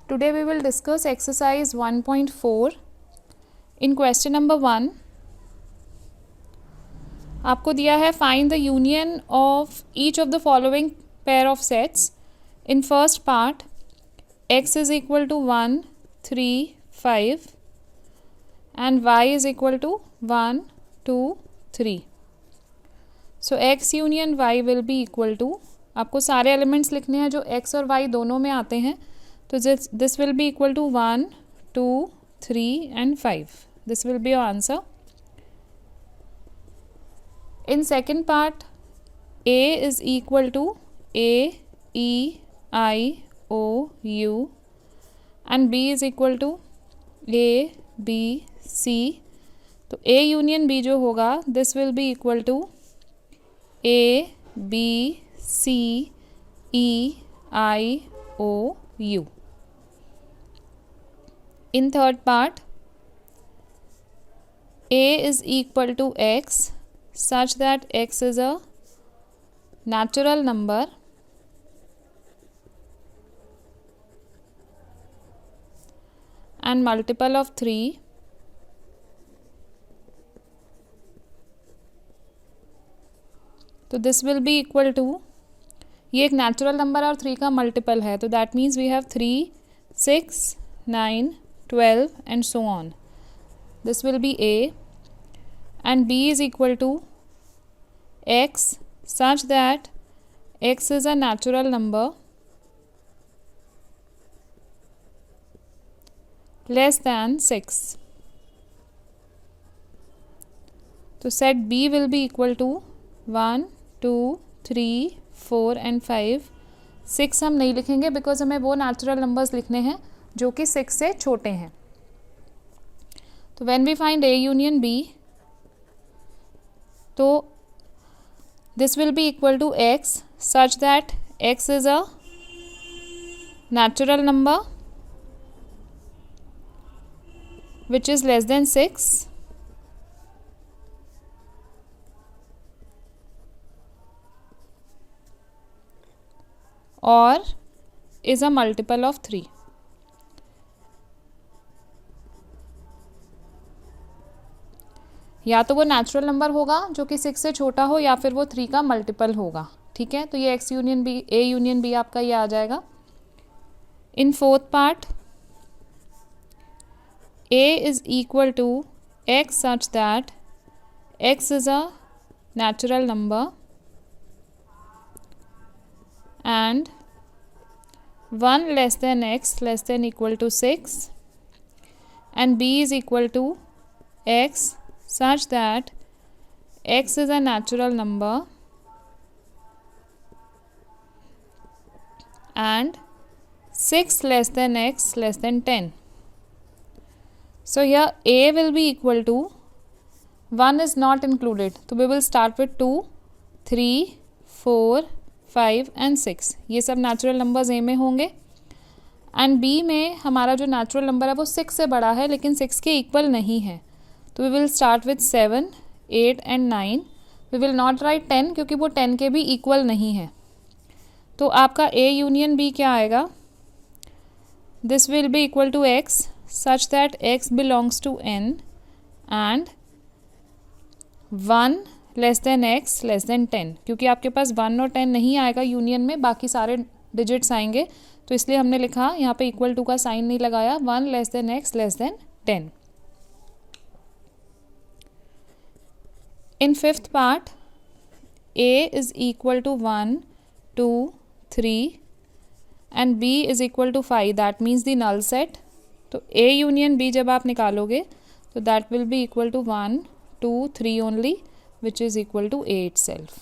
Today we will discuss exercise 1.4. In question number 1, आपको दिया है find the union of each of the following pair of sets. In first part, x is equal to 1, 3, 5 and y is equal to 1, 2, 3. So x union y will be equal to, आपको सारे elements लिखने हैं जो x और y दोनों में आते हैं. तो this will be equal to 1, 2, 3 and 5. This will be your answer. In second part, A is equal to A, E, I, O, U and B is equal to A, B, C. तो A union B जो होगा, this will be equal to A, B, C, E, I, O, U. In third part, A is equal to x such that x is a natural number and multiple of 3 . तो this will be equal to, ये एक natural number और 3 का multiple है, तो that means we have 3, 6, 9, 12 and so on. This will be A and B is equal to x such that x is a natural number less than 6. तो set B will be equal to 1, 2, 3, 4 and 5. 6 हम नहीं लिखेंगे because हमें वो natural numbers लिखने हैं जो कि 6 से छोटे हैं. तो when we find A union B, तो this will be equal to x such that x is a natural number which is less than 6 और is a multiple of 3. या तो वो नेचुरल नंबर होगा जो कि 6 से छोटा हो या फिर वो 3 का मल्टीपल होगा. ठीक है, तो ये x union B, A union B आपका ये आ जाएगा. In fourth part, A is equal to x such that x is a natural number and 1 less than x less than equal to 6 and B is equal to x such that x is a natural number and 6 less than x less than 10. So here A will be equal to 1 is not included. So we will start with 2, 3, 4, 5 and 6. ये सब natural numbers A में होंगे and B में हमारा जो natural number है वो 6 से बड़ा है लेकिन 6 के इक्वल नहीं है. तो we will start with 7, 8 and 9. We will not write 10 क्योंकि वो 10 के भी इक्वल नहीं है. तो आपका A यूनियन B क्या आएगा? This will be equal to x such that x belongs to n and 1 less than x less than 10. क्योंकि आपके पास 1 और 10 नहीं आएगा यूनियन में, बाकी सारे डिजिट्स आएंगे, तो इसलिए हमने लिखा यहाँ पे इक्वल टू का साइन नहीं लगाया. 1 less than x less than 10. In fifth part, A is equal to 1, 2, 3 and B is equal to 5. That means the null set. तो A यूनियन B जब आप निकालोगे तो that will be equal to 1, 2, 3 only, which is equal to A itself.